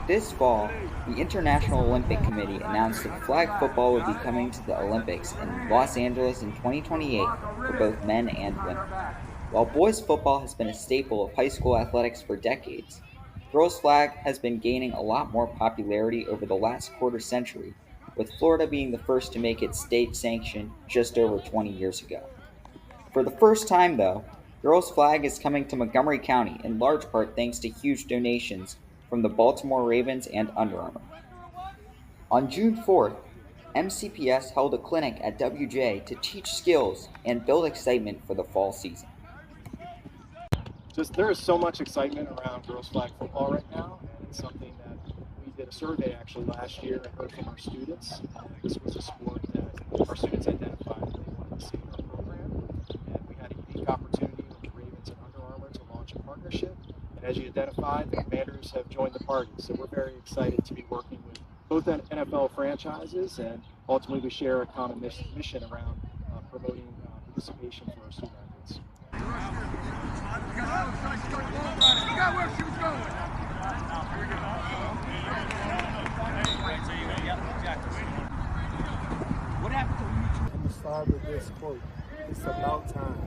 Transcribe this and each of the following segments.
This fall, the International Olympic Committee announced that flag football would be coming to the Olympics in Los Angeles in 2028 for both men and women. While boys football has been a staple of high school athletics for decades, girls flag has been gaining a lot more popularity over the last quarter century, with Florida being the first to make it state sanctioned just over 20 years ago. For the first time, though, girls flag is coming to Montgomery County in large part thanks to huge donations from the Baltimore Ravens and Under Armour. On June 4th, MCPS held a clinic at WJ to teach skills and build excitement for the fall season. There is so much excitement around girls flag football right now, and it's something that we did a survey actually last year and heard from our students. This was a sport that our students identified that they wanted to see in our program, and we had a unique opportunity with the Ravens and Under Armour to launch a partnership. And as you identified, the Commanders have joined the party, so we're very excited to be working with both NFL franchises, and ultimately we share a common mission around promoting participation for our student athletes. I'm gonna start with this quote. It's about time.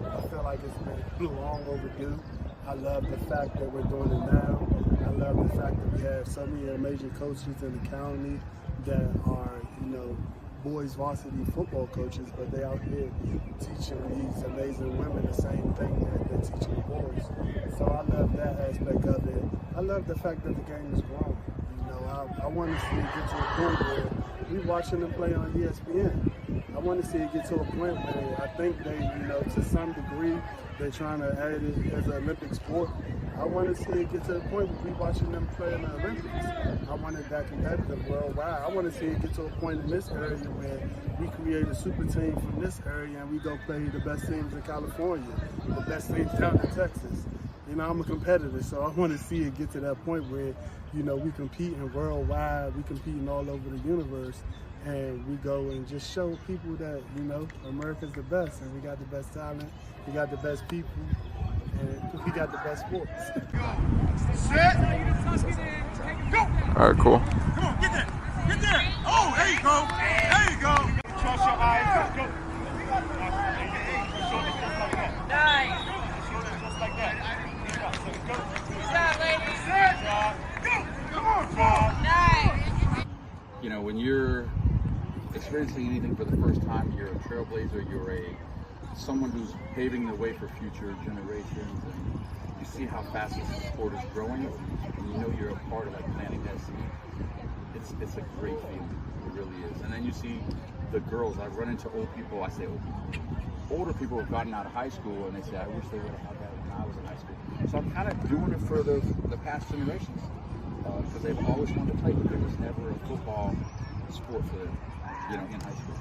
I feel like it's been long overdue. I love the fact that we're doing it now. I love the fact that we have so many amazing coaches in the county that are, boys varsity football coaches, but they out here teaching these amazing women the same thing that they're teaching the boys. So I love that aspect of it. I love the fact that the game is growing. I want to see it get to a point where we're watching them play on ESPN. I want to see it get to a point where I think they, to some degree, they're trying to add it as an Olympic sport. I want to see it get to the point where we're watching them play in the Olympics. I want it that competitive worldwide. I want to see it get to a point in this area where we create a super team from this area and we go play the best teams in California, the best teams down in Texas. I'm a competitor, so I want to see it get to that point where, we competing worldwide, we competing all over the universe, and we go and just show people that, America's the best, and we got the best talent, we got the best people, and we got the best sports. Set. Go. All right, cool. Come on, get there. Get there. Oh, there you go. There you go. Trust your eyes. Go. Shoulders just like that. Nice. Shoulders just like that. Go. Good job, ladies. Good job. Go. Come on, Bob. Nice. When you're experiencing anything for the first time, you're a trailblazer, you're someone who's paving the way for future generations, and you see how fast this sport is growing, and you're a part of planting that seed. It's a great feeling, it really is. And then you see the girls. I run into old people, I say old people. Older people have gotten out of high school and they say, I wish they would have had that when I was in high school. So I'm kind of doing it for the past generations, because they've always wanted to play, but there was never a football sport for them, in high school.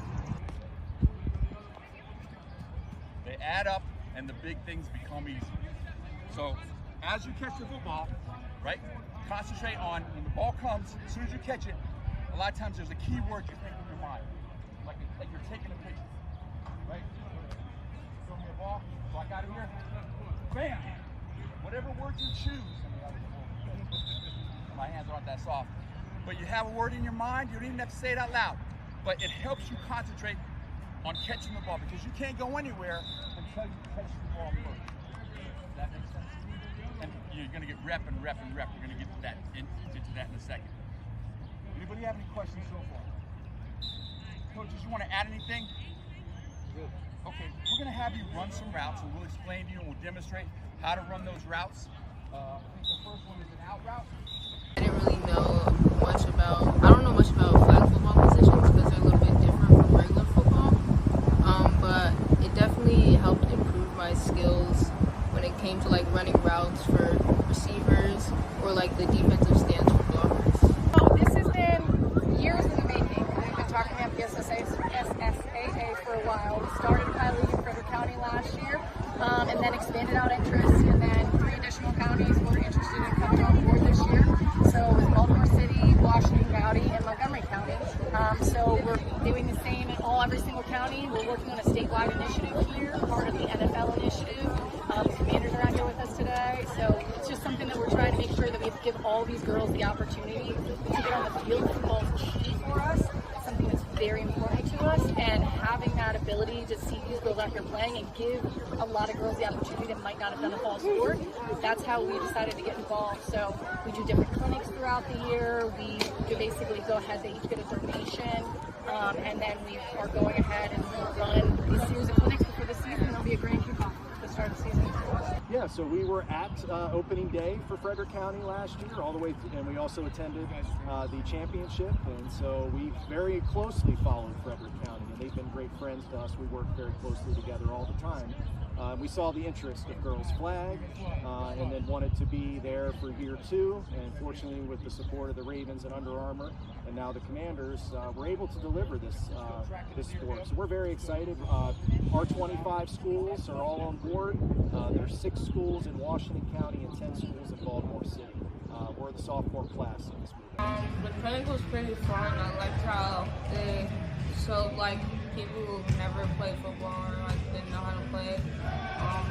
They add up and the big things become easy. So as you catch the football, right, concentrate on when the ball comes, as soon as you catch it, a lot of times there's a key word you think in your mind, like you're taking a picture, right? Throw me a ball, so I got it here, bam! Whatever word you choose, my hands aren't that soft, but you have a word in your mind, you don't even have to say it out loud, but it helps you concentrate on catching the ball, because you can't go anywhere until you catch the ball first. Does that make sense? And you're going to get rep and rep and rep. We're going to get to that into that in a second. Anybody have any questions so far? Coaches, you want to add anything? Good. Okay, we're going to have you run some routes, and we'll explain to you and we'll demonstrate how to run those routes. I think the first one is an out route. I didn't really know I don't know much about flag football positions because they're a little bit different from regular football. But it definitely helped improve my skills when it came to running routes for receivers or the defensive stance for blockers. Oh, this has been years in the making. We've been talking about the SSAA for a while. We started piloting in Frederick County last year, and then expanded out interest, and then 3 additional counties were interested in coming on board this year. So it was Baltimore City, Washington County, and Montgomery County. So we're doing the same in every single county. We're working on a statewide initiative here, part of the NFL initiative. The Commanders are out here with us today, so it's just something that we're trying to to make sure that we give all these girls the opportunity to get on the field. Football is key for us. It's something that's very important to us, and having that ability to see these girls out here playing and give a lot of girls the opportunity that might not have done a fall sport, that's how we decided to get involved. So we do different clinics throughout the year. We basically go ahead, they each get a donation, and then we are going ahead and run these series of clinics before the season. There'll be a grand kickoff to start the season. Yeah, so we were at opening day for Frederick County last year, all the way through, and we also attended the championship, and so we very closely followed Frederick County, and they've been great friends to us. We work very closely together all the time. We saw the interest of girls flag, and then wanted to be there for year 2, and fortunately with the support of the Ravens and Under Armour, and now the Commanders, we're able to deliver this sport. So we're very excited. Our 25 schools are all on board. There's 6 schools in Washington County and 10 schools in Baltimore City. We're the sophomore class in this movie. The clinic was pretty fun. I liked how they showed like people who've never played football or like didn't know how to play,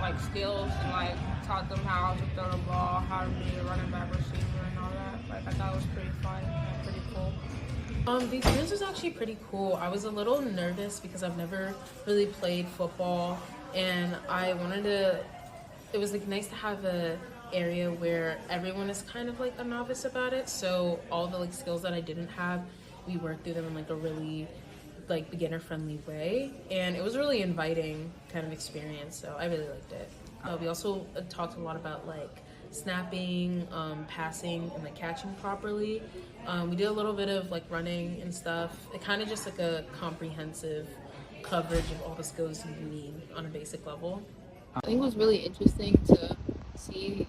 like skills, and like taught them how to throw the ball, how to be a running back, receiver, and all that. Like I thought it was pretty fun and pretty cool. The experience was actually pretty cool. I was a little nervous because I've never really played football, and it was like nice to have a area where everyone is kind of like a novice about it. So all the like skills that I didn't have, we worked through them in like a really like beginner friendly way, and it was a really inviting kind of experience. So I really liked it. We also talked a lot about like snapping, passing, and like catching properly. We did a little bit of like running and stuff. It kind of just like a comprehensive coverage of all the skills you need on a basic level. I think it was really interesting to see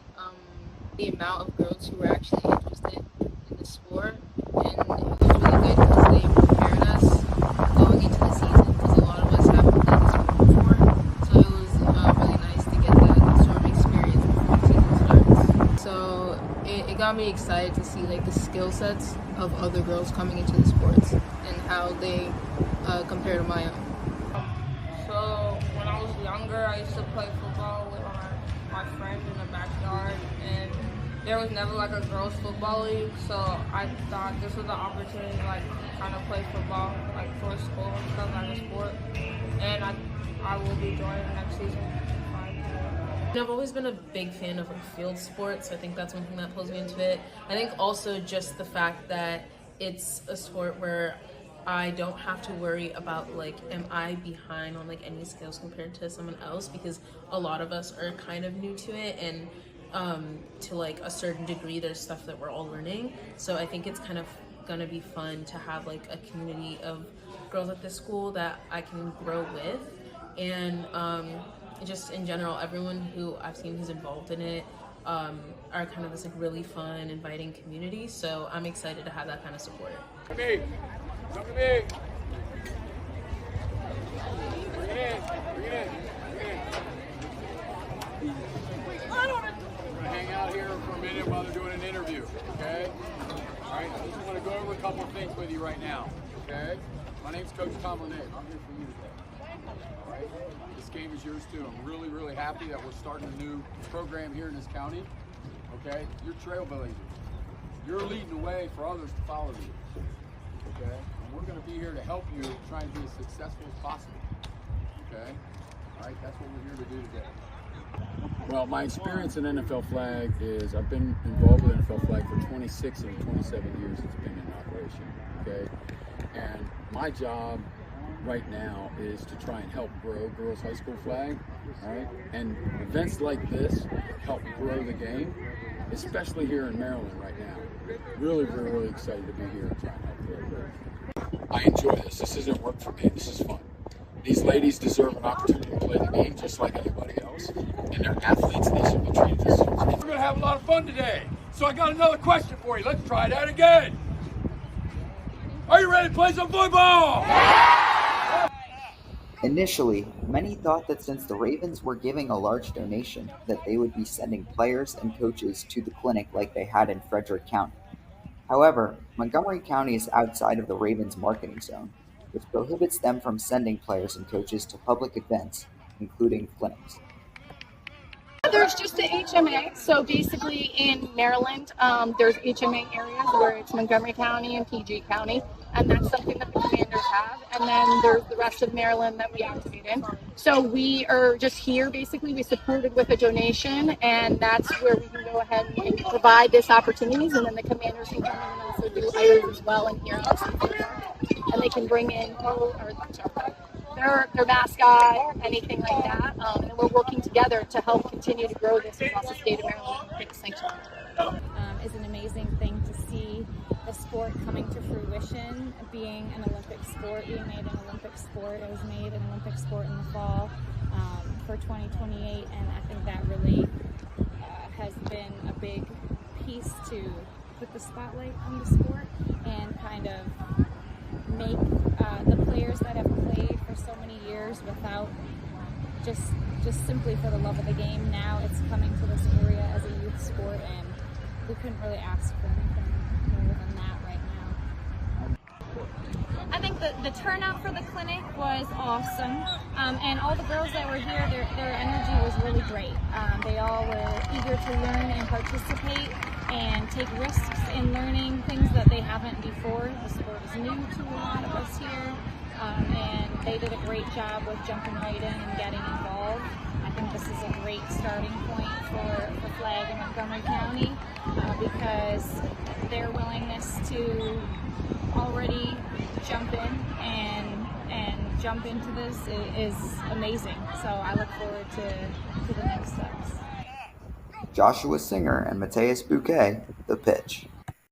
the amount of girls who were actually interested in the sport, and it was really good because they prepared us going into the season, because a lot of us haven't played the sport before. So it was really nice to get that sort of experience before the season starts. So it got me excited to see like the skill sets of other girls coming into the sports and how they compare to my own. So when I was younger, I used to play football with my friends in the backyard, and there was never like a girls football league, so I thought this was the opportunity to like kind of play football like for school and stuff, like a sport, and I will be joining next season. I've always been a big fan of like field sports, so I think that's one thing that pulls me into it. I think also just the fact that it's a sport where I don't have to worry about like, am I behind on like any skills compared to someone else, because a lot of us are kind of new to it, and to like a certain degree there's stuff that we're all learning. So I think it's kind of gonna be fun to have like a community of girls at this school that I can grow with, and just in general everyone who I've seen who's involved in it are kind of this like really fun, inviting community. So I'm excited to have that kind of support. Come to me. Come to me. Bring it in. Bring it in. Bring it in. We're going to hang out here for a minute while they're doing an interview, okay? All right, I just want to go over a couple of things with you right now, okay? My name's Coach Tom Lene. I'm here for you today. All right? This game is yours too. I'm really, really happy that we're starting a new program here in this county, okay? You're trailblazers. You're leading the way for others to follow you, okay? And we're going to be here to help you try and be as successful as possible, okay? All right, that's what we're here to do today. Well, my experience in NFL flag is I've been involved with NFL flag for 26 and 27 years it's been in operation, okay? And my job right now is to try and help grow girls high school flag, all right? And events like this help grow the game, especially here in Maryland right now. Really, we're really excited to be here and try and help grow it. I enjoy this. This isn't work for me. This is fun. These ladies deserve an opportunity to play the game just like anybody else, and they're athletes and they should be treated as such. We're going to have a lot of fun today. So I got another question for you. Let's try that again. Are you ready to play some football? Initially, many thought that since the Ravens were giving a large donation, that they would be sending players and coaches to the clinic like they had in Frederick County. However, Montgomery County is outside of the Ravens' marketing zone, which prohibits them from sending players and coaches to public events, including clinics. There's just the HMA. So basically in Maryland, there's HMA areas where it's Montgomery County and PG County, and that's something that the commanders have. And then there's the rest of Maryland that we activate in. So we are just here, basically, we supported with a donation, and that's where we can go ahead and provide this opportunities, and then the commanders can come in and also do items as well in here. And they can bring in, their mascot, anything like that. And we're working together to help continue to grow this across the state of Maryland. Is an amazing thing to see the sport coming to fruition, being an Olympic sport, being made an Olympic sport. It was made an Olympic sport in the fall for 2028, and I think that really has been a big piece to put the spotlight on the sport and kind of make the players that have played for so many years without just simply for the love of the game. Now it's coming to this area as a youth sport, and we couldn't really ask for anything more than that right now. I think the turnout for the clinic was awesome, and all the girls that were here, their energy was really great. They all were eager to learn and participate and take risks in learning things that they haven't before. The sport is new to a lot of us here, and they did a great job with jumping right in and getting involved. I think this is a great starting point for Flag in Montgomery County because their willingness to already jump in and jump into this is amazing. So I look forward to the next steps. Joshua Singer and Mateus Bouquet, The Pitch.